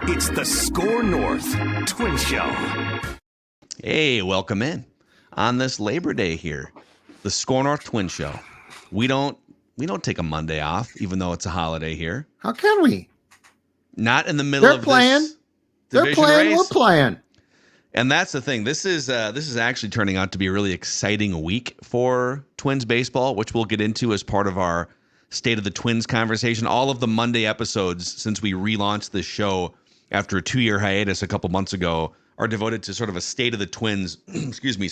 It's the Score North Twin Show. Hey, welcome in on this Labor Day here. The Score North Twin Show. We don't take a Monday off, even though it's a holiday here. How can we? Not in the middle They're of playing. this They're division playing. race. We're playing. And that's the thing. This is actually turning out to be a really exciting week for Twins baseball, which we'll get into as part of our State of the Twins conversation. All of the Monday episodes since we relaunched this show after a 2-year hiatus a couple months ago are devoted to sort of a State of the Twins,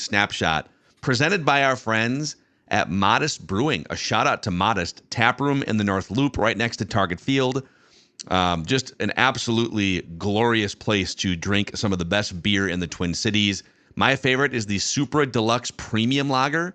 snapshot presented by our friends at Modest Brewing. A shout out to Modest Tap Room in the North Loop right next to Target Field. Just an absolutely glorious place to drink some of the best beer in the Twin Cities. My favorite is the Supra Deluxe Premium Lager.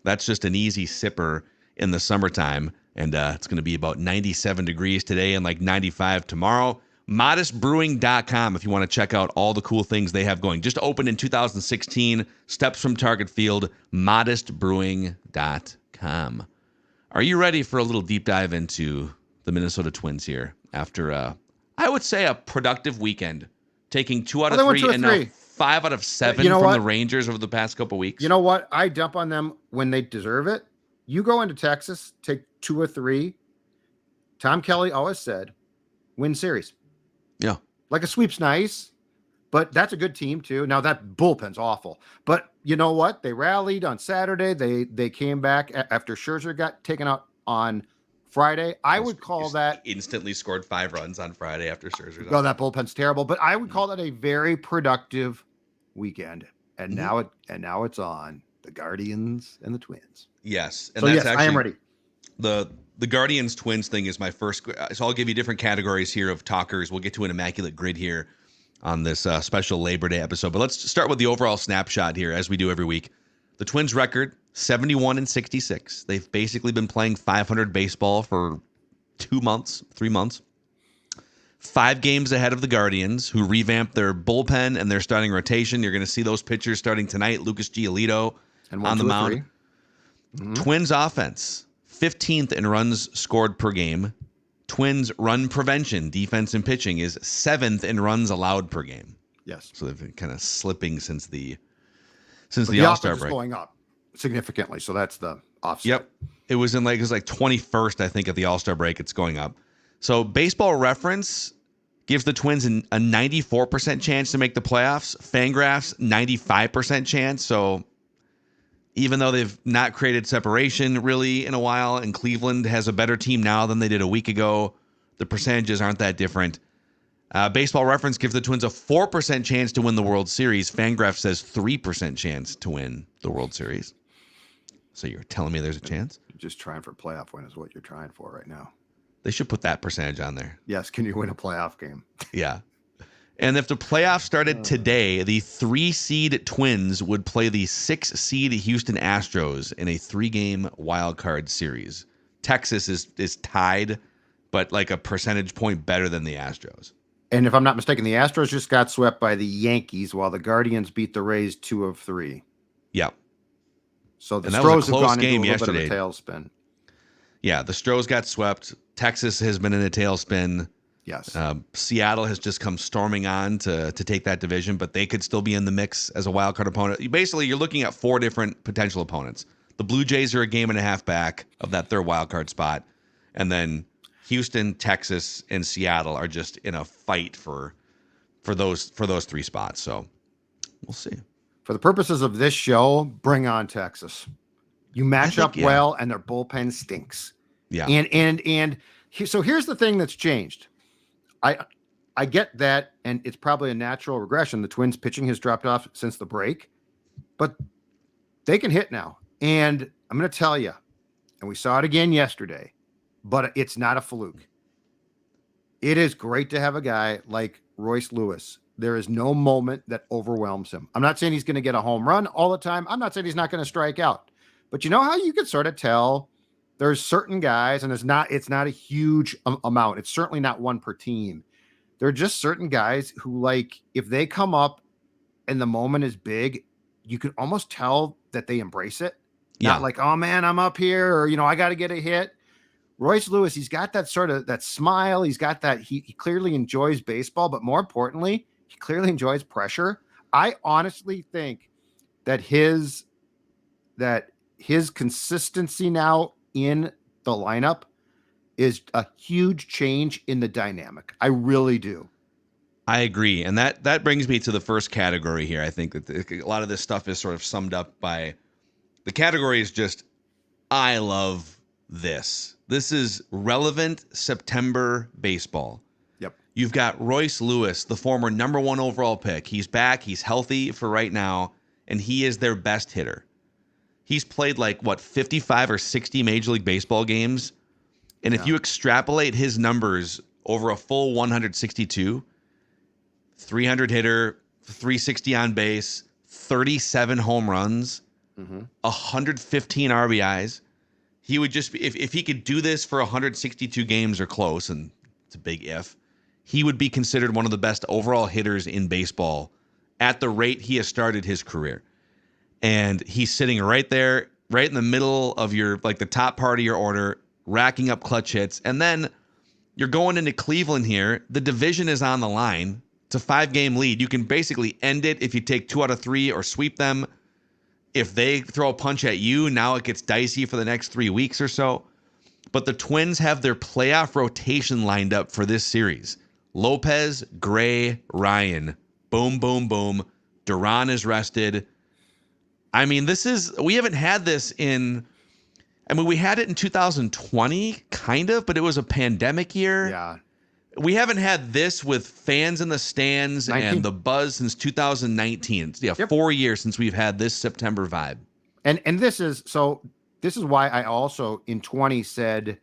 That's just an easy sipper in the summertime. And it's going to be about 97 degrees today and like 95 tomorrow. ModestBrewing.com if you want to check out all the cool things they have going. Just opened in 2016. Steps from Target Field. ModestBrewing.com. Are you ready for a little deep dive into the Minnesota Twins here after, I would say, a productive weekend, taking 2 out of 3 and now 5 out of 7 from the Rangers over the past couple weeks? You know what? I dump on them when they deserve it. You go into Texas, take 2 or 3. Tom Kelly always said, win series. Yeah. Like a sweep's nice, but that's a good team too. Now that bullpen's awful, but you know what? They rallied on Saturday. They came back after Scherzer got taken out on Friday. I would call that instantly scored 5 runs on Friday after Scherzer. Oh, that bullpen's terrible, but I would call that a very productive weekend. And now it's on the Guardians and the Twins. Yes. And so yes, I am ready. The Guardians Twins thing is my first. So I'll give you different categories here of talkers. We'll get to an Immaculate Grid here on this special Labor Day episode. But let's start with the overall snapshot here, as we do every week. The Twins record, 71-66. They've basically been playing 500 baseball for 3 months. 5 games ahead of the Guardians, who revamped their bullpen and their starting rotation. You're going to see those pitchers starting tonight. Lucas Giolito on the mound. Mm-hmm. Twins offense, 15th in runs scored per game. Twins run prevention, defense and pitching, is 7th in runs allowed per game. Yes. So they've been kind of slipping since the All-Star break. Going up significantly. So that's the offset. Yep. It was like 21st, I think, at the All-Star break. It's going up. So Baseball Reference gives the Twins a 94% chance to make the playoffs. Fangraphs, 95% chance. So even though they've not created separation really in a while, and Cleveland has a better team now than they did a week ago, the percentages aren't that different. Baseball Reference gives the Twins a 4% chance to win the World Series. Fangraph says 3% chance to win the World Series. So you're telling me there's a chance? You're just trying for playoff win is what you're trying for right now. They should put that percentage on there. Yes. Can you win a playoff game? Yeah. And if the playoffs started today, the 3-seed Twins would play the 6-seed Houston Astros in a 3-game wild card series. Texas is tied, but like a percentage point better than the Astros. And if I'm not mistaken, the Astros just got swept by the Yankees while the Guardians beat the Rays 2 of 3. Yep. So the Stros have gone into a little bit of a tailspin. Yeah, the Stros got swept. Texas has been in a tailspin. Yes. Seattle has just come storming on to take that division, but they could still be in the mix as a wild card opponent. Basically, you're looking at 4 different potential opponents. The Blue Jays are a game and a half back of that third wild card spot, and then Houston, Texas, and Seattle are just in a fight for those 3 spots. So we'll see. For the purposes of this show, bring on Texas. You match up well, and their bullpen stinks. Yeah. And so here's the thing that's changed. I get that, and it's probably a natural regression. The Twins pitching has dropped off since the break, but they can hit now. And I'm going to tell you, and we saw it again yesterday, but it's not a fluke. It is great to have a guy like Royce Lewis. There is no moment that overwhelms him. I'm not saying he's going to get a home run all the time. I'm not saying he's not going to strike out. But you know how you can sort of tell there's certain guys, and it's not a huge amount. It's certainly not one per team. There are just certain guys who, like, if they come up and the moment is big, you can almost tell that they embrace it. Yeah. Not like, oh man, I'm up here, or, I got to get a hit. Royce Lewis, he's got that sort of that smile. He's got that he clearly enjoys baseball, but more importantly, he clearly enjoys pressure. I honestly think that his consistency now in the lineup is a huge change in the dynamic. I really do. I agree. And that brings me to the first category here. I think that a lot of this stuff is sort of summed up by the category is just, I love this. This is relevant September baseball. Yep. You've got Royce Lewis, the former number 1 overall pick. He's back. He's healthy for right now, and he is their best hitter. He's played 55 or 60 Major League Baseball games. And if you extrapolate his numbers over a full 162, 300 hitter, 360 on base, 37 home runs, 115 RBIs. He would just be, if he could do this for 162 games or close, and it's a big if, he would be considered one of the best overall hitters in baseball at the rate he has started his career. And he's sitting right there, right in the middle of your, the top part of your order, racking up clutch hits. And then you're going into Cleveland here. The division is on the line. It's a 5-game lead. You can basically end it if you take 2 out of 3 or sweep them. If they throw a punch at you, now it gets dicey for the next 3 weeks or so. But the Twins have their playoff rotation lined up for this series. Lopez, Gray, Ryan. Boom, boom, boom. Duran is rested. I mean, we haven't had this we had it in 2020, kind of, but it was a pandemic year. Yeah. We haven't had this with fans in the stands and the buzz since 2019. Yeah, yep. 4 years since we've had this September vibe. And this is why I also in 20 said,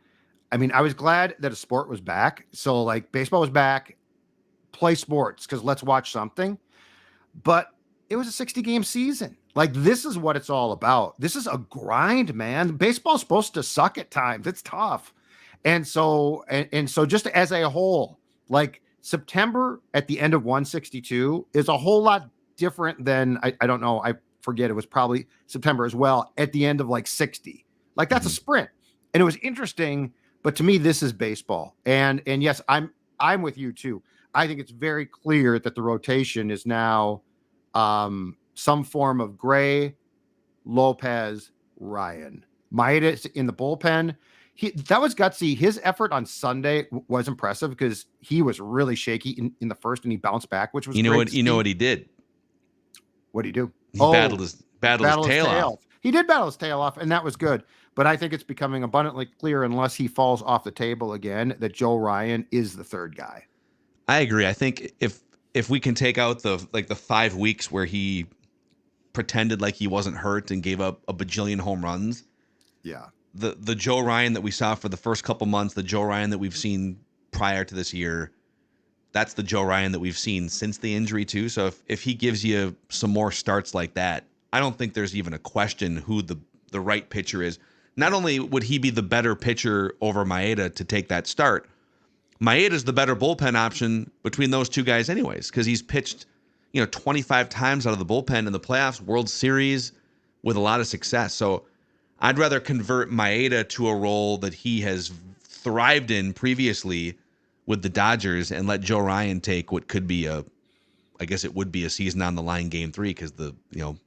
I was glad that a sport was back. So baseball was back, play sports because let's watch something. But it was a 60-game season. This is what it's all about. This is a grind, man. Baseball's supposed to suck at times. It's tough. And so just as a whole, September at the end of 162 is a whole lot different than, I don't know, I forget, it was probably September as well, at the end of 60. That's a sprint. And it was interesting, but to me, this is baseball. And yes, I'm with you too. I think it's very clear that the rotation is now some form of Gray, Lopez, Ryan. Maeda in the bullpen. That was gutsy. His effort on Sunday was impressive because he was really shaky in the first, and he bounced back, which was you know what he did. What did he do? He battled his tail off. He did battle his tail off, and that was good. But I think it's becoming abundantly clear, unless he falls off the table again, that Joe Ryan is the third guy. I agree. I think if we can take out the 5 weeks where he pretended like he wasn't hurt and gave up a bajillion home runs. Yeah. The Joe Ryan that we saw for the first couple months, the Joe Ryan that we've seen prior to this year, that's the Joe Ryan that we've seen since the injury too. So if he gives you some more starts like that, I don't think there's even a question who the right pitcher is. Not only would he be the better pitcher over Maeda to take that start, Maeda's the better bullpen option between those two guys anyways, because he's pitched 25 times out of the bullpen in the playoffs, World Series with a lot of success. So I'd rather convert Maeda to a role that he has thrived in previously with the Dodgers and let Joe Ryan take what could be I guess it would be a season on the line game 3 because the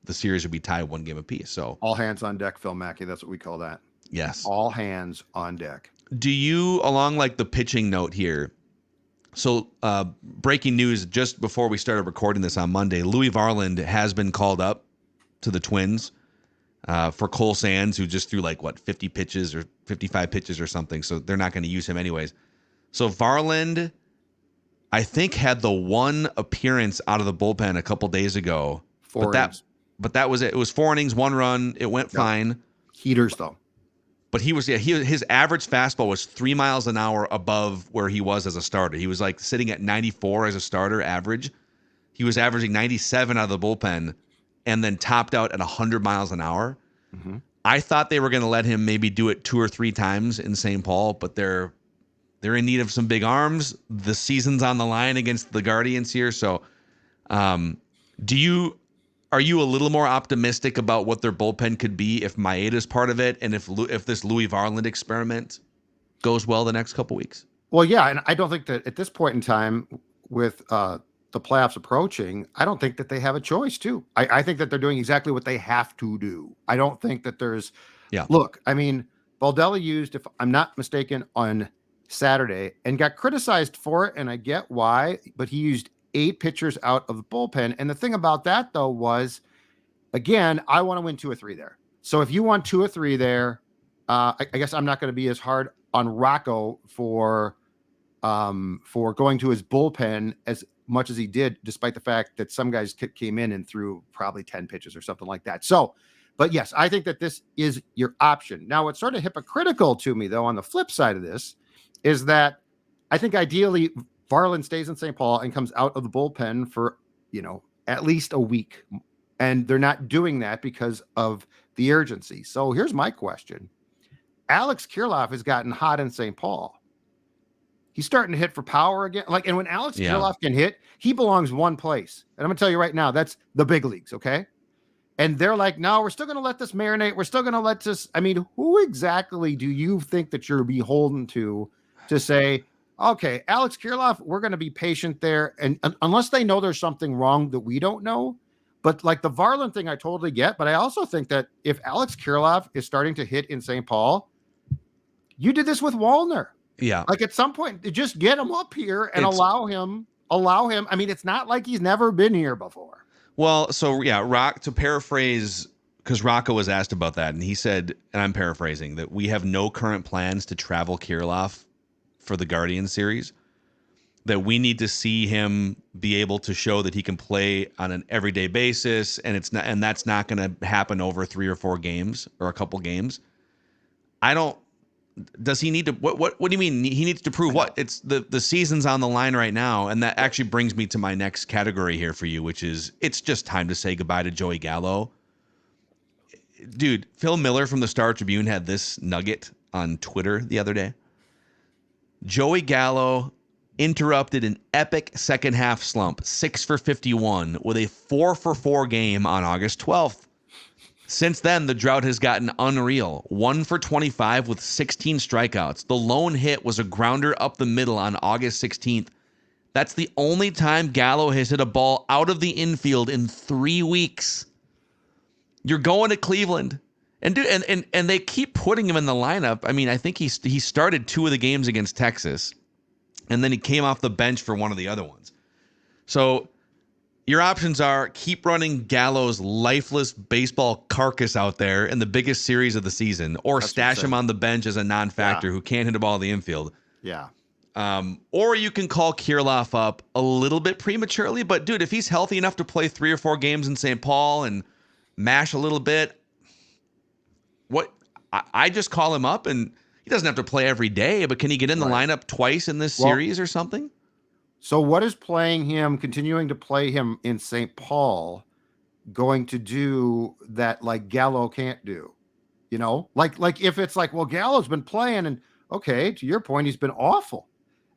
series would be tied 1 game apiece. So all hands on deck, Phil Mackey. That's what we call that. Yes. All hands on deck. Do you, along the pitching note here, so breaking news just before we started recording this on Monday, Louis Varland has been called up to the Twins for Cole Sands, who just threw 50 pitches or 55 pitches or something. So they're not going to use him anyways. So Varland, I think, had the 1 appearance out of the bullpen a couple days ago. But that was it. It was 4 innings, 1 run. It went fine. Heaters though. But his average fastball was 3 miles an hour above where he was as a starter. He was sitting at 94 as a starter average. He was averaging 97 out of the bullpen and then topped out at 100 miles an hour. Mm-hmm. I thought they were going to let him maybe do it 2 or 3 times in St. Paul, but they're in need of some big arms. The season's on the line against the Guardians here. So are you a little more optimistic about what their bullpen could be if Maeda's part of it and if this Louis Varland experiment? goes well the next couple weeks. Well, yeah, and I don't think that at this point in time, with the playoffs approaching, I don't think that they have a choice too. I think that they're doing exactly what they have to do. I don't think that there's look, I mean, Baldelli used, if I'm not mistaken, on Saturday and got criticized for it, and I get why, but he used 8 pitchers out of the bullpen. And the thing about that though was, again, I want to win 2 or 3 there. So if you want 2 or 3 there, I guess I'm not going to be as hard on Rocco for going to his bullpen as much as he did, despite the fact that some guys came in and threw probably 10 pitches or something like that. So, but yes, I think that this is your option. Now, what's sort of hypocritical to me, though, on the flip side of this, is that I think ideally Varland stays in St. Paul and comes out of the bullpen for, at least a week. And they're not doing that because of the urgency. So here's my question. Alex Kirilloff has gotten hot in St. Paul. He's starting to hit for power again. And when Alex Kirilloff can hit, he belongs one place. And I'm going to tell you right now, that's the big leagues, okay? And they're like, no, we're still going to let this marinate. We're still going to let this. I mean, who exactly do you think that you're beholden to say, okay, Alex Kirilloff, we're going to be patient there. And unless they know there's something wrong that we don't know. But like the Varland thing, I totally get. But I also think that if Alex Kirilloff is starting to hit in St. Paul, you did this with Wallner. Yeah. Like at some point, just get him up here and allow him. I mean, it's not like he's never been here before. Well, so yeah, to paraphrase, because Rocco was asked about that, and he said, and I'm paraphrasing, that we have no current plans to travel Kirilloff for the Guardian series, that we need to see him be able to show that he can play on an everyday basis, and that's not going to happen over 3 or 4 games or a couple games. Does he need to? What do you mean he needs to prove what? It's the season's on the line right now, and that actually brings me to my next category here for you, which is it's just time to say goodbye to Joey Gallo. Dude, Phil Miller from the Star Tribune had this nugget on Twitter the other day. Joey Gallo interrupted an epic second half slump, 6 for 51, with a 4 for 4 game on August 12th. Since then, the drought has gotten unreal. 1 for 25 with 16 strikeouts. The lone hit was a grounder up the middle on August 16th. That's the only time Gallo has hit a ball out of the infield in 3 weeks. You're going to Cleveland. And they keep putting him in the lineup. I mean, I think he started 2 of the games against Texas, and then he came off the bench for one of the other ones. So your options are keep running Gallo's lifeless baseball carcass out there in the biggest series of the season, or stash him on the bench as a non-factor who can't hit a ball in the infield. Yeah. Or you can call Kirilloff up a little bit prematurely, but dude, if he's healthy enough to play 3 or 4 games in St. Paul and mash a little bit, I just call him up, and he doesn't have to play every day, but can he get in the lineup twice in this series or something? So what is continuing to play him in St. Paul going to do that like Gallo can't do? Like if it's like, well, Gallo's been playing, and okay, to your point, he's been awful.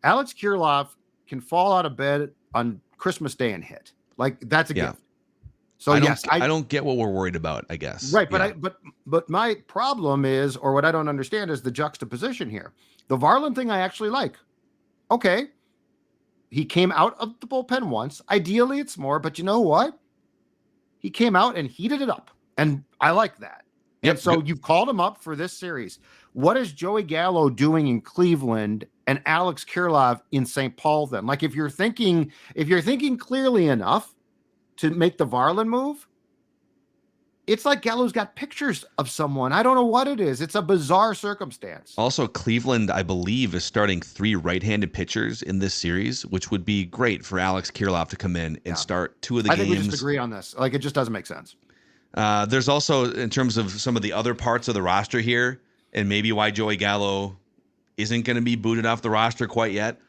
Alex Kirilloff can fall out of bed on Christmas Day and hit. Like that's a gift. So I don't get what we're worried about, I guess. Right, but my problem is, or what I don't understand is the juxtaposition here. The Varland thing I actually like. Okay. He came out of the bullpen once. Ideally, it's more, but you know what? He came out and heated it up, and I like that. Yep. And so you've called him up for this series. What is Joey Gallo doing in Cleveland and Alex Kirilloff in St. Paul then? Like if you're thinking clearly enough to make the Varland move, it's like Gallo's got pictures of someone. I don't know what it is. It's a bizarre circumstance. Also, Cleveland, I believe, is starting 3 right-handed pitchers in this series, which would be great for Alex Kirilloff to come in and start 2 of the games. I think we just agree on this. Like, it just doesn't make sense. There's also, in terms of some of the other parts of the roster here, and maybe why Joey Gallo isn't going to be booted off the roster quite yet.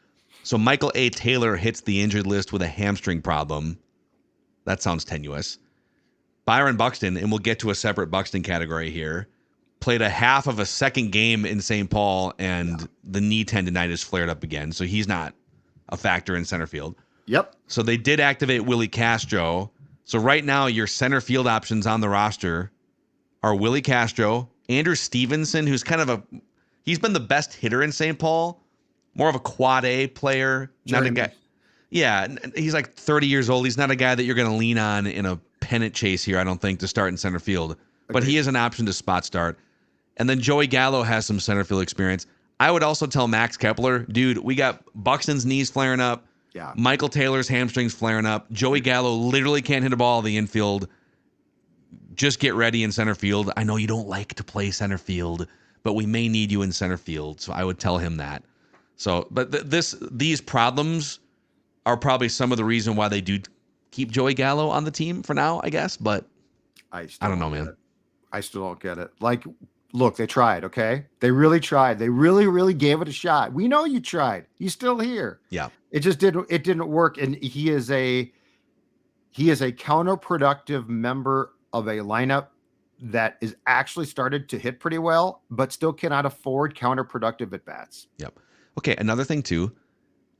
So Michael A. Taylor hits the injured list with a hamstring problem. That sounds tenuous. Byron Buxton, and we'll get to a separate Buxton category here, played a half of a second game in St. Paul, and the knee tendonitis flared up again, so he's not a factor in center field. Yep. So they did activate Willie Castro. So right now, your center field options on the roster are Willie Castro, Andrew Stevenson, who's kind of He's been the best hitter in St. Paul, more of a quad A player, not a guy. Yeah, he's like 30 years old. He's not a guy that you're going to lean on in a pennant chase here, I don't think, to start in center field. But he is an option to spot start. And then Joey Gallo has some center field experience. I would also tell Max Kepler, dude, we got Buxton's knees flaring up. Yeah. Michael Taylor's hamstrings flaring up. Joey Gallo literally can't hit a ball in the infield. Just get ready in center field. I know you don't like to play center field, but we may need you in center field. So I would tell him that. So, but these problems are probably some of the reason why they do keep Joey Gallo on the team for now, I guess. But I don't know, man. I still don't get it. Like, look, they tried, okay? They really tried. They really, really gave it a shot. We know you tried. He's still here. Yeah. It just didn't work. And he is a counterproductive member of a lineup that is actually started to hit pretty well, but still cannot afford counterproductive at bats. Yep. Okay, another thing too.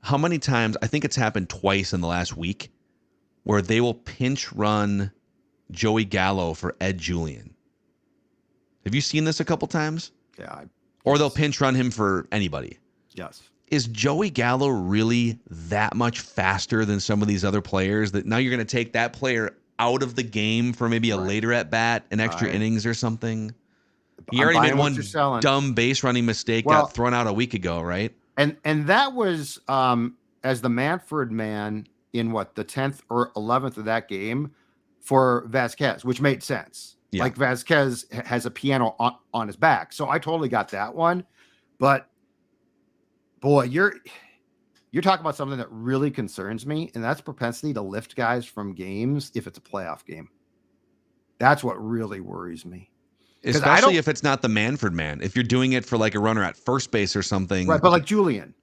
How many times, I think it's happened twice in the last week, where they will pinch run Joey Gallo for Ed Julian. Have you seen this a couple times? Yeah. Or they'll pinch run him for anybody. Yes. Is Joey Gallo really that much faster than some of these other players that now you're going to take that player out of the game for maybe a later at bat, an extra innings or something? He already made one dumb base running mistake, got thrown out a week ago, right? And that was as the Manfred man in the 10th or 11th of that game for Vasquez, which made sense. Yeah. Like Vasquez has a piano on his back. So I totally got that one. But boy, you're talking about something that really concerns me, and that's propensity to lift guys from games if it's a playoff game. That's what really worries me. Especially if it's not the Manfred man. If you're doing it for like a runner at first base or something. Right, but like Julian.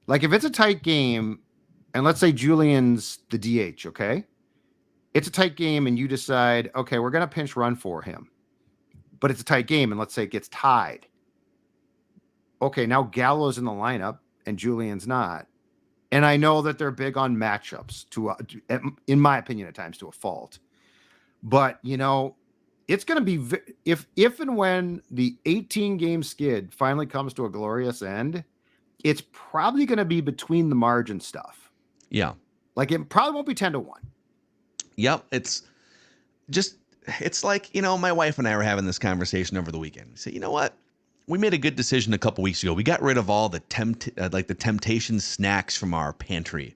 Like if it's a tight game, and let's say Julian's the DH, okay? It's a tight game and you decide, okay, we're going to pinch run for him. But it's a tight game and let's say it gets tied. Okay, now Gallo's in the lineup and Julian's not. And I know that they're big on matchups in my opinion, at times to a fault. But, it's going to be if and when the 18-game skid finally comes to a glorious end, it's probably going to be between the margin stuff. Yeah. Like it probably won't be 10-1. Yep. It's like, my wife and I were having this conversation over the weekend. We said, you know what? We made a good decision a couple weeks ago. We got rid of all the temptation snacks from our pantry.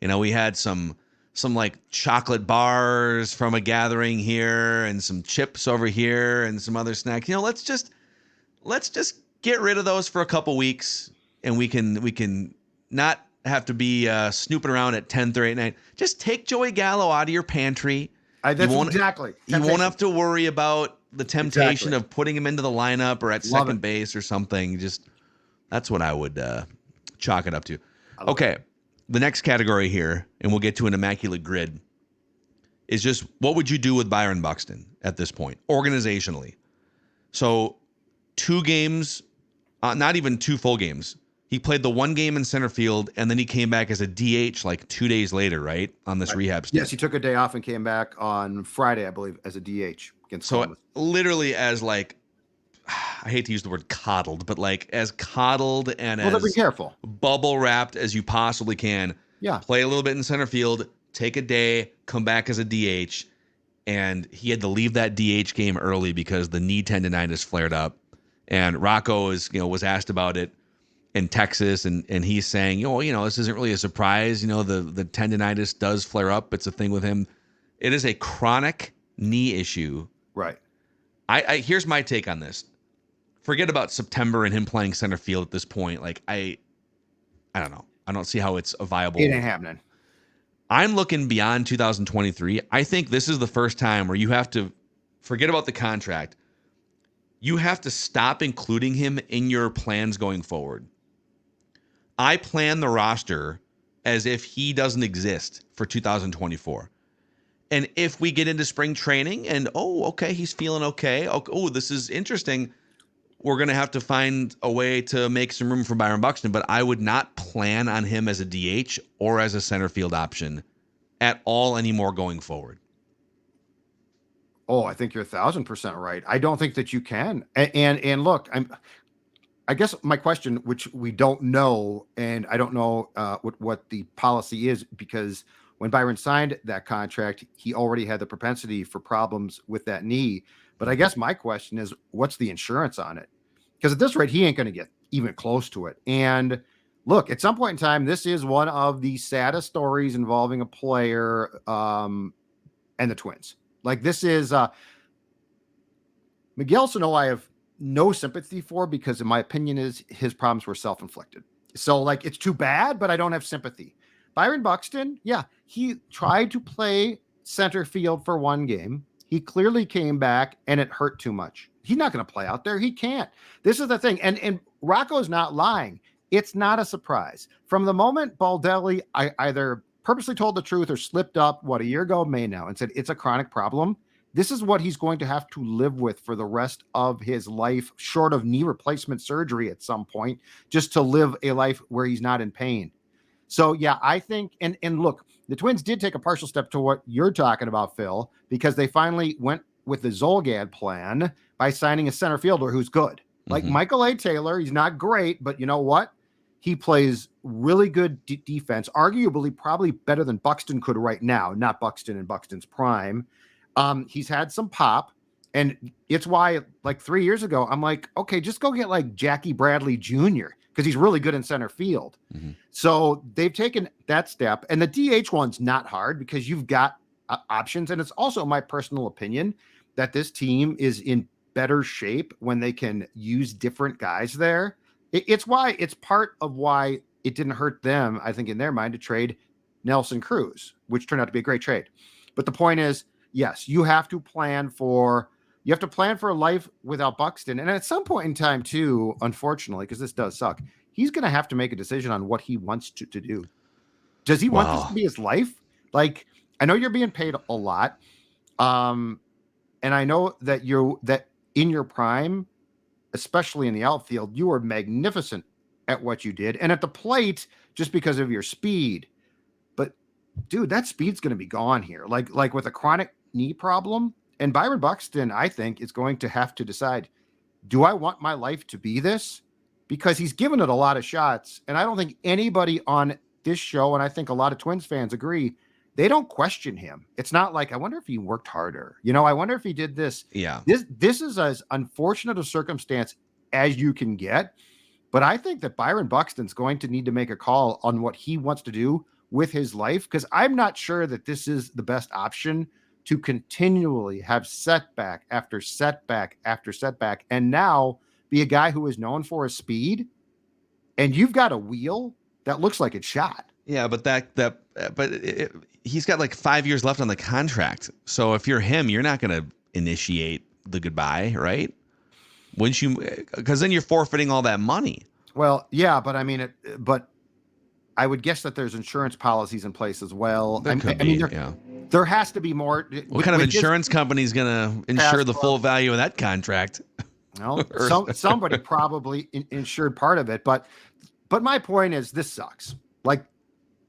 We had some like chocolate bars from a gathering here and some chips over here and some other snacks. Let's just get rid of those for a couple weeks and we can not have to be snooping around at 10:30 at night. Just take Joey Gallo out of your pantry. That's exactly. You won't have to worry about the temptation of putting him into the lineup or at second base or something. Just that's what I would chalk it up to. Okay. The next category here, and we'll get to an Immaculate Grid, is just what would you do with Byron Buxton at this point, organizationally? So 2 games, not even 2 full games. He played the 1 game in center field, and then he came back as a DH like 2 days later, right, on this rehab stint. Yes, he took a day off and came back on Friday, I believe, as a DH against Columbus. Literally as like, I hate to use the word coddled, but like as coddled and as be careful. Bubble wrapped as you possibly can. Yeah. Play a little bit in center field, take a day, come back as a DH. And he had to leave that DH game early because the knee tendonitis flared up. And Rocco was asked about it in Texas, and he's saying, this isn't really a surprise. The tendonitis does flare up. It's a thing with him. It is a chronic knee issue. Right. I here's my take on this. Forget about September and him playing center field at this point. Like I don't know. I don't see how it's a viable. It ain't happening. I'm looking beyond 2023. I think this is the first time where you have to forget about the contract. You have to stop including him in your plans going forward. I plan the roster as if he doesn't exist for 2024. And if we get into spring training and, okay, he's feeling okay. This is interesting. We're going to have to find a way to make some room for Byron Buxton, but I would not plan on him as a DH or as a center field option at all anymore going forward. Oh, I think you're 1,000% right. I don't think that you can. And look, I guess my question, which we don't know, and I don't know what the policy is, because when Byron signed that contract, he already had the propensity for problems with that knee. But I guess my question is, what's the insurance on it? Because at this rate, he ain't going to get even close to it. And look, at some point in time, this is one of the saddest stories involving a player and the Twins. Like, this is Miguel Sano, I have no sympathy for, because in my opinion is his problems were self-inflicted. So like, it's too bad, but I don't have sympathy. Byron Buxton, yeah, he tried to play center field for one game. He clearly came back and it hurt too much. He's not going to play out there. He can't. This is the thing. And Rocco's not lying. It's not a surprise. From the moment Baldelli either purposely told the truth or slipped up, a year ago, May now, and said it's a chronic problem, this is what he's going to have to live with for the rest of his life, short of knee replacement surgery at some point, just to live a life where he's not in pain. So, yeah, I think, and look, the Twins did take a partial step to what you're talking about, Phil, because they finally went with the Zolgad plan by signing a center fielder who's good. Like Michael A. Taylor, he's not great, but you know what? He plays really good defense, arguably probably better than Buxton could right now, not Buxton in Buxton's prime. He's had some pop, and it's why, like 3 years ago, I'm like, okay, just go get like Jackie Bradley Jr., because he's really good in center field. So they've taken that step, and the DH one's not hard because you've got options. And it's also my personal opinion that this team is in better shape when they can use different guys there. It's part of why it didn't hurt them, I think, in their mind, to trade Nelson Cruz, which turned out to be a great trade. But the point is, yes, you have to plan for a life without Buxton. And at some point in time, too, unfortunately, because this does suck, he's going to have to make a decision on what he wants to do. Does he want this to be his life? Like, I know you're being paid a lot. And I know that in your prime, especially in the outfield, you were magnificent at what you did. And at the plate, just because of your speed. But, dude, that speed's going to be gone here. Like with a chronic knee problem. And Byron Buxton, I think, is going to have to decide, do I want my life to be this? Because he's given it a lot of shots. And I don't think anybody on this show, and I think a lot of Twins fans agree, they don't question him. It's not like, I wonder if he worked harder. I wonder if he did this. Yeah. This is as unfortunate a circumstance as you can get. But I think that Byron Buxton's going to need to make a call on what he wants to do with his life, because I'm not sure that this is the best option to continually have setback after setback after setback, and now be a guy who is known for his speed, and you've got a wheel that looks like it's shot. Yeah, but he's got like 5 years left on the contract. So if you're him, you're not going to initiate the goodbye, right? Wouldn't you? Because then you're forfeiting all that money. Well, yeah, but I mean, but I would guess that there's insurance policies in place as well. There has to be more. What kind of insurance company is going to insure the full value of that contract? Well, somebody probably insured part of it, but my point is, this sucks. Like,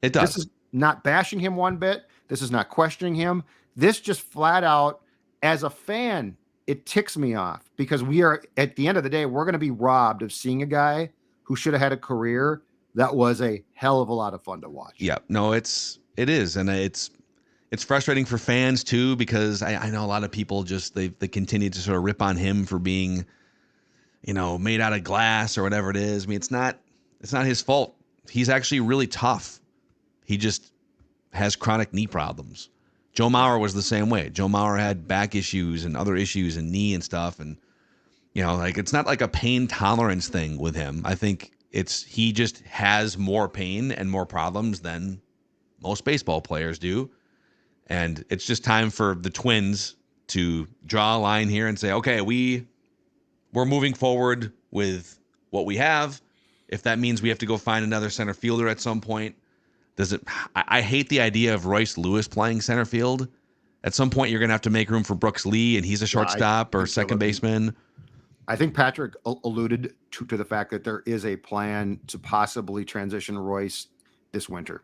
it does. This is not bashing him one bit. This is not questioning him. This just flat out, as a fan, it ticks me off, because we are, at the end of the day, we're going to be robbed of seeing a guy who should have had a career that was a hell of a lot of fun to watch. Yeah, no, it is, and it's frustrating for fans too, because I know a lot of people just they continue to sort of rip on him for being, made out of glass or whatever it is. I mean, it's not his fault. He's actually really tough. He just has chronic knee problems. Joe Mauer was the same way. Joe Mauer had back issues and other issues and knee and stuff, and it's not like a pain tolerance thing with him. I think he just has more pain and more problems than most baseball players do. And it's just time for the Twins to draw a line here and say, okay, we're moving forward with what we have. If that means we have to go find another center fielder at some point, I hate the idea of Royce Lewis playing center field. At some point, you're going to have to make room for Brooks Lee, and he's a shortstop or second baseman. I think Patrick alluded to the fact that there is a plan to possibly transition Royce this winter.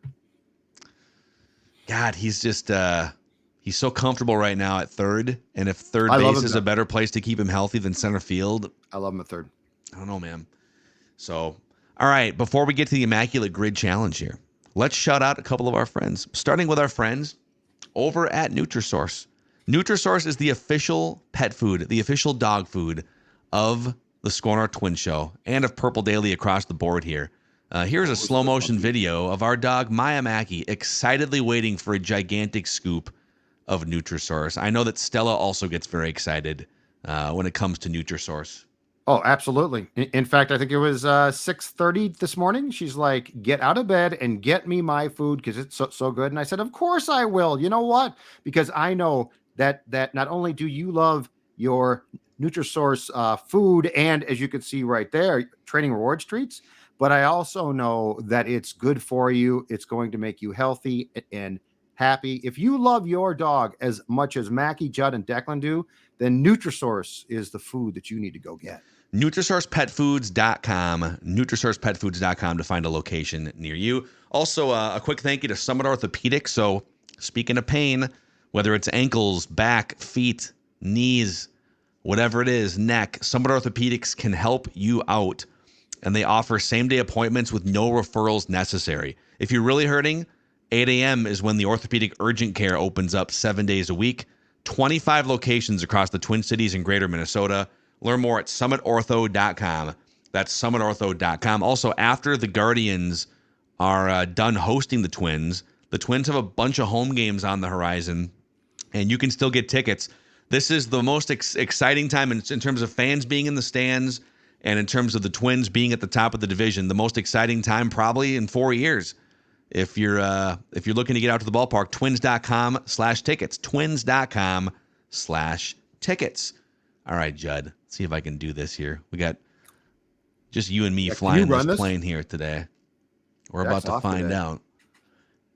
God, he's just he's so comfortable right now at third, and if third base is a better place to keep him healthy than center field, I love him at third. I don't know, man. So, all right, before we get to the Immaculate Grid Challenge here, let's shout out a couple of our friends, starting with our friends over at Nutrisource. Nutrisource is the official pet food, the official dog food of the Score North Twin Show and of Purple Daily across the board here. Here's a slow motion video of our dog, Maya Mackey, excitedly waiting for a gigantic scoop of Nutrisource. I know that Stella also gets very excited when it comes to Nutrisource. Oh, absolutely. In fact, I think it was 6:30 this morning. She's like, "Get out of bed and get me my food because it's so good." And I said, "Of course I will." You know what? Because I know that not only do you love your Nutrisource food, and as you can see right there, training rewards treats, but I also know that it's good for you. It's going to make you healthy and happy. If you love your dog as much as Mackey, Judd, and Declan do, then Nutrisource is the food that you need to go get. NutrisourcePetFoods.com, NutrisourcePetFoods.com to find a location near you. Also, a quick thank you to Summit Orthopedics. So, speaking of pain, whether it's ankles, back, feet, knees, whatever it is, neck, Summit Orthopedics can help you out. And they offer same-day appointments with no referrals necessary. If you're really hurting, 8 a.m. is when the orthopedic urgent care opens up 7 days a week. 25 locations across the Twin Cities and greater Minnesota. Learn more at summitortho.com. That's summitortho.com. Also, after the Guardians are done hosting the Twins have a bunch of home games on the horizon, and you can still get tickets. This is the most exciting time in terms of fans being in the stands and in terms of the Twins being at the top of the division. The most exciting time probably in 4 years. If you're looking to get out to the ballpark, twins.com/tickets, twins.com/tickets. All right, Judd, let's see if I can do this here. We got just you and me flying this plane here today. We're about to find out.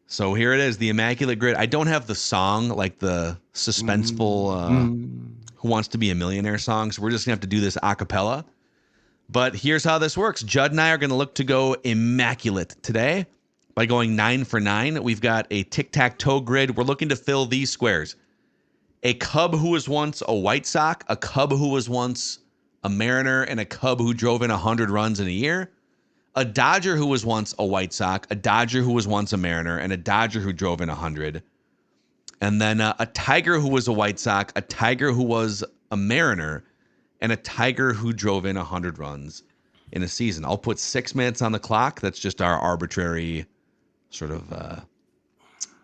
So here it is, the Immaculate Grid. I don't have the song, like the suspenseful Who Wants to Be a Millionaire song, so we're just going to have to do this a cappella. But here's how this works. Judd and I are going to look to go immaculate today by going 9 for 9. We've got a tic-tac-toe grid. We're looking to fill these squares. A Cub who was once a White Sox, a Cub who was once a Mariner, and a Cub who drove in 100 runs in a year. A Dodger who was once a White Sox, a Dodger who was once a Mariner, and a Dodger who drove in 100. And then a Tiger who was a White Sox, a Tiger who was a Mariner, and a Tiger who drove in 100 runs in a season. I'll put 6 minutes on the clock. That's just our arbitrary sort of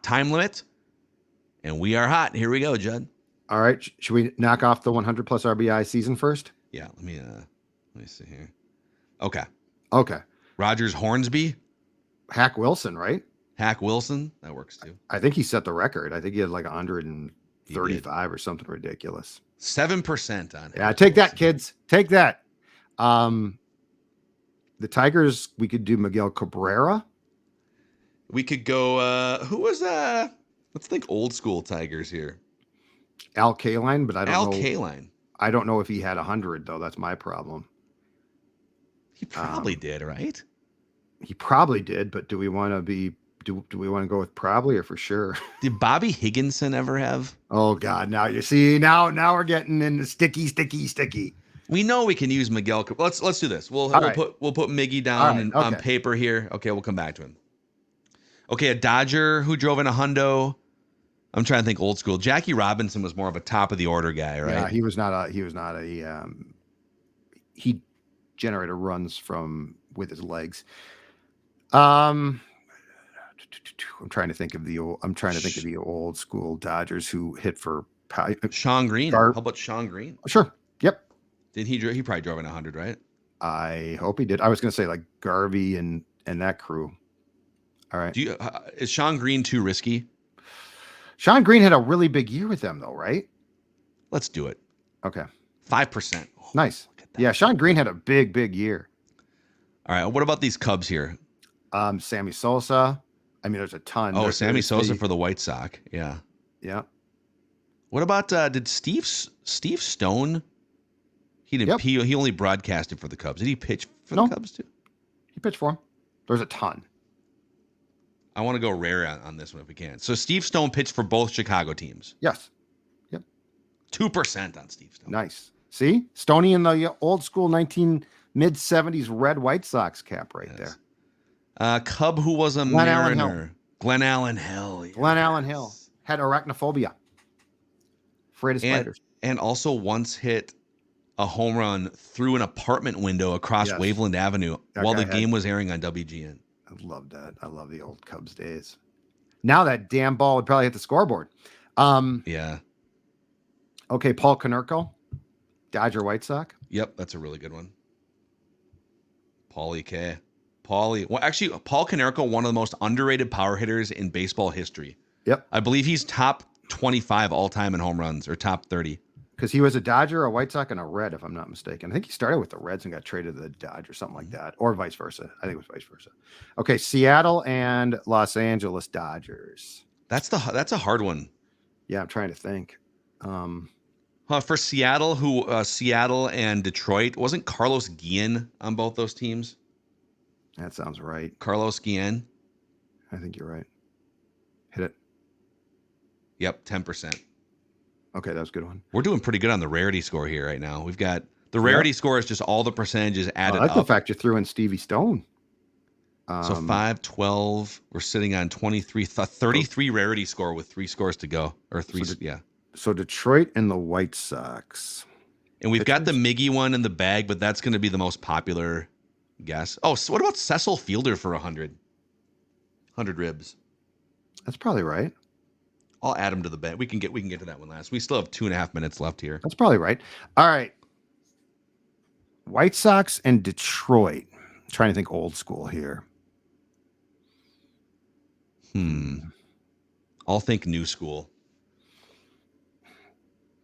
time limit. And we are hot. Here we go, Judd. All right. Should we knock off the 100 plus RBI season first? Yeah. Let me see here. Okay. Rogers Hornsby. Hack Wilson, right? Hack Wilson. That works too. I think he set the record. I think he had like 135 or something ridiculous. 7% on. Yeah. Take that, kids. Take that. The Tigers, we could do Miguel Cabrera. We could go, who was let's think old school Tigers here. Al Kaline, but I don't know. Al Kaline. I don't know if he had 100 though. That's my problem. He probably did, right? He probably did, but do we want to we want to go with probably or for sure? Did Bobby Higginson ever have? Oh God. Now you see, now we're getting into sticky. We know we can use Miguel. Let's do this. We'll put Miggy down on paper here. Okay. We'll come back to him. Okay. A Dodger who drove in a hundo. I'm trying to think old school. Jackie Robinson was more of a top of the order guy, right? Yeah, he generated runs with his legs. I'm trying to think of the old school Dodgers who hit for Sean Green. How about Sean Green? Sure. Yep. Did he probably drove in 100, right? I hope he did. I was going to say like Garvey and that crew. All right. Is Sean Green too risky? Sean Green had a really big year with them though, right? Let's do it. Okay. 5%. Oh, nice. Yeah, Sean Green had a big year. All right. What about these Cubs here? Sammy Sosa. I mean, there's a ton. Oh, Sammy Sosa for the White Sox. Yeah. Yeah. What about did Steve Stone? He didn't. Yep. He only broadcasted for the Cubs. Did he pitch for the Cubs too? He pitched for him. There's a ton. I want to go rare on this one if we can. So Steve Stone pitched for both Chicago teams. Yes. Yep. 2% on Steve Stone. Nice. See, Stoney in the old school 1990 mid-70s red White Sox cap right there. Cub who was a Glenn Allen Mariner. Glenn Allen Hill. Yes. Glenn Allen Hill had arachnophobia. Afraid of spiders. And also once hit a home run through an apartment window across Waveland Avenue while the game was airing on WGN. I love that. I love the old Cubs days. Now that damn ball would probably hit the scoreboard. Yeah. Okay, Paul Konerko, Dodger White Sox. Yep, that's a really good one. Paulie K. Well, actually, Paul Konerko, one of the most underrated power hitters in baseball history. Yep. I believe he's top 25 all time in home runs, or top 30. Because he was a Dodger, a White Sox, and a Red, if I'm not mistaken. I think he started with the Reds and got traded to the Dodgers, something like that, or vice versa. I think it was vice versa. Okay, Seattle and Los Angeles Dodgers. That's a hard one. Yeah, I'm trying to think. For Seattle, Seattle and Detroit, wasn't Carlos Guillen on both those teams? That sounds right. Carlos Guillen. I think you're right. Hit it. Yep, 10%. Okay, that was a good one. We're doing pretty good on the rarity score here right now. We've got the rarity score is just all the percentages added I like up. the fact you threw in Stevie Stone. So 5, 12. We're sitting on 23, 33 rarity score with 3 scores to go, or 3. So Detroit and the White Sox. And we've got the Miggy one in the bag, but that's going to be the most popular guess. Oh, so what about Cecil Fielder for 100? 100 ribs. That's probably right. I'll add him to the bet. We can get to that one last. We still have 2.5 minutes left here. That's probably right. All right. White Sox and Detroit. I'm trying to think old school here. I'll think new school.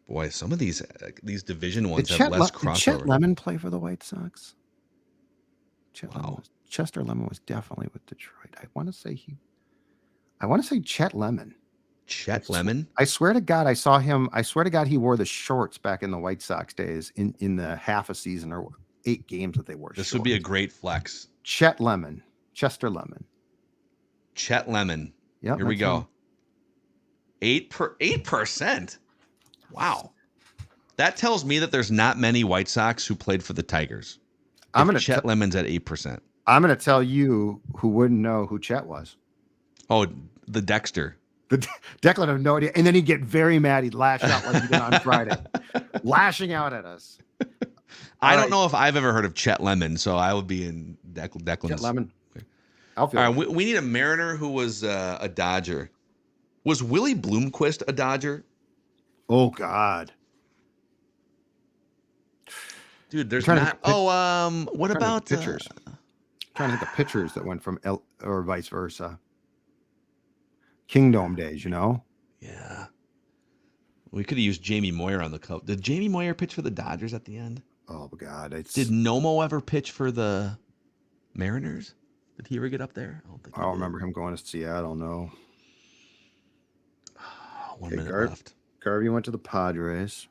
Boy, some of these division ones have less crossover. Did Chet Lemon play for the White Sox? Chester Lemon was definitely with Detroit. I want to say Chet Lemon. Chet Lemon? I swear to God, I saw him. I swear to God, he wore the shorts back in the White Sox days in the half a season or 8 games that they wore. This would be a great flex. Chet Lemon. Chester Lemon. Chet Lemon. Yeah. Here we go. 8%. Wow. That tells me that there's not many White Sox who played for the Tigers. Chet Lemon's at 8%. I'm going to tell you who wouldn't know who Chet was. Oh, the Dexter. Declan had no idea. And then he'd get very mad. He'd lash out like he did on Friday. Lashing out at us. I don't know if I've ever heard of Chet Lemon, so I would be in Declan's. Chet Lemon. All right, we need a Mariner who was a Dodger. Was Willie Bloomquist a Dodger? Oh, God. Dude, there's not. What about pitchers? Trying to think of pitchers that went from or vice versa. Kingdom days, you know? Yeah. We could have used Jamie Moyer on the Cubs. Did Jamie Moyer pitch for the Dodgers at the end? Oh, God. Did Nomo ever pitch for the Mariners? Did he ever get up there? I don't remember him going to Seattle, no. 1 minute left. Garvey went to the Padres.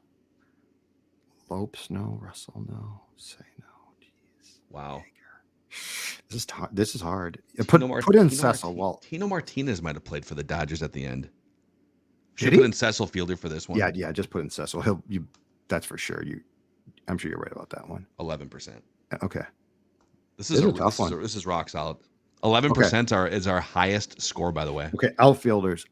Lopes, no. Russell, no. Say no. Jeez. Wow. This is hard. Put in Cecil. Well, Tino Martinez might have played for the Dodgers at the end. Should put in Cecil Fielder for this one. Yeah. Just put in Cecil. That's for sure. I'm sure you're right about that one. 11%. Okay. This is a tough one. This is rock solid. 11% is our highest score, by the way. Okay. Outfielders.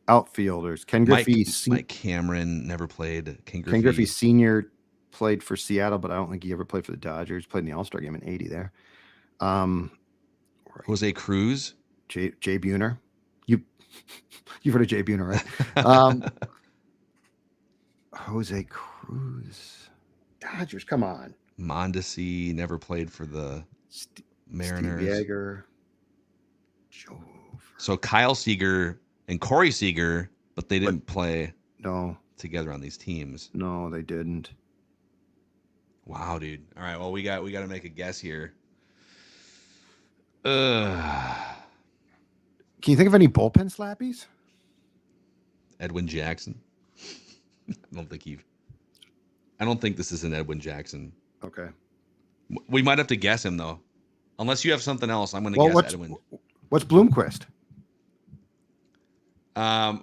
Ken Griffey. Mike Cameron never played. Ken Griffey Sr. played for Seattle, but I don't think he ever played for the Dodgers. Played in the All-Star game in '80 there. Jose Cruz. Jay Buhner. You've heard of Jay Buhner, right? Jose Cruz. Dodgers, come on. Mondesi never played for the Mariners. Steve Yeager. So Kyle Seager and Corey Seager, but they didn't play together on these teams. No, they didn't. Wow, dude. All right, well, we got to make a guess here. Can you think of any bullpen slappies? Edwin Jackson. I don't think this is an Edwin Jackson. Okay. We might have to guess him though. Unless you have something else, I'm going to guess Edwin. What's Bloomquist?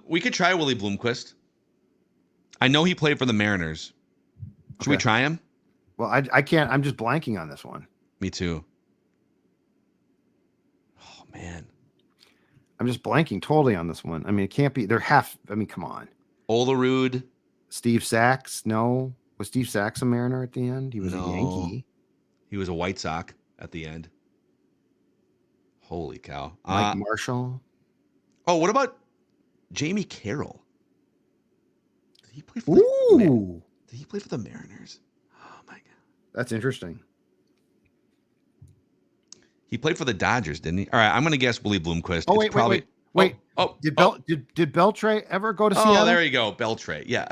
We could try Willie Bloomquist. I know he played for the Mariners. Should we try him? Well, I can't. I'm just blanking on this one. Me too. Oh, man. I'm just blanking totally on this one. I mean, it can't be. Come on. Olerud. Steve Sachs? No. Was Steve Sachs a Mariner at the end? He was a No. Yankee. He was a White Sox at the end. Holy cow. Mike Marshall. Oh, what about Jamie Carroll? Did he play for the Mariners? Oh, my God. That's interesting. He played for the Dodgers, didn't he? All right, I'm going to guess Willie Bloomquist. Oh, It's wait. Oh, Did Beltre ever go to Seattle? Oh, there you go. Beltre. Yeah.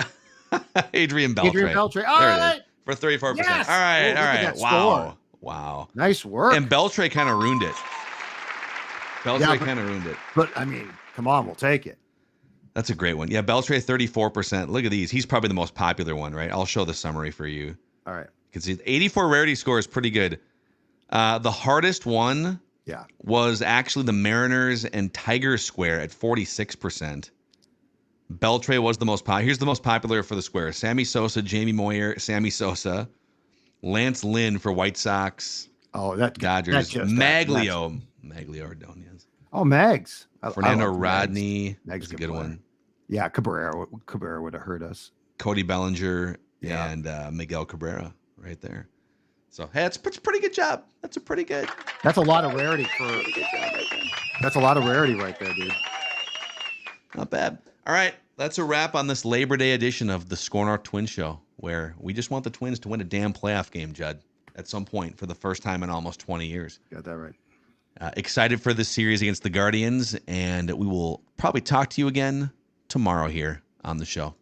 Adrian Beltre. Adrian Beltre. There All it is. For 34%. Yes! All right. Oh, all look at right. that Wow. score. Wow. Nice work. And Beltre kind of ruined it. Beltre kind of ruined it. But, I mean, come on. We'll take it. That's a great one. Yeah, Beltre, 34%. Look at these. He's probably the most popular one, right? I'll show the summary for you. All right. You can see 84 rarity score is pretty good. The hardest one was actually the Mariners and Tigers square at 46%. Beltre was the most popular. Here's the most popular for the square. Sammy Sosa, Jamie Moyer, Sammy Sosa, Lance Lynn for White Sox. Oh, that Dodgers. Maglio Ordonez. Oh, Mags. Fernando Rodney. Mags is a good one. Yeah, Cabrera would have hurt us. Cody Bellinger and Miguel Cabrera right there. So, hey, it's a pretty good job. That's a lot of rarity That's a lot of rarity right there, dude. Not bad. All right, that's a wrap on this Labor Day edition of the Score North Twins Show, where we just want the Twins to win a damn playoff game, Judd, at some point for the first time in almost 20 years. Got that right. Excited for this series against the Guardians, and we will probably talk to you again tomorrow here on the show.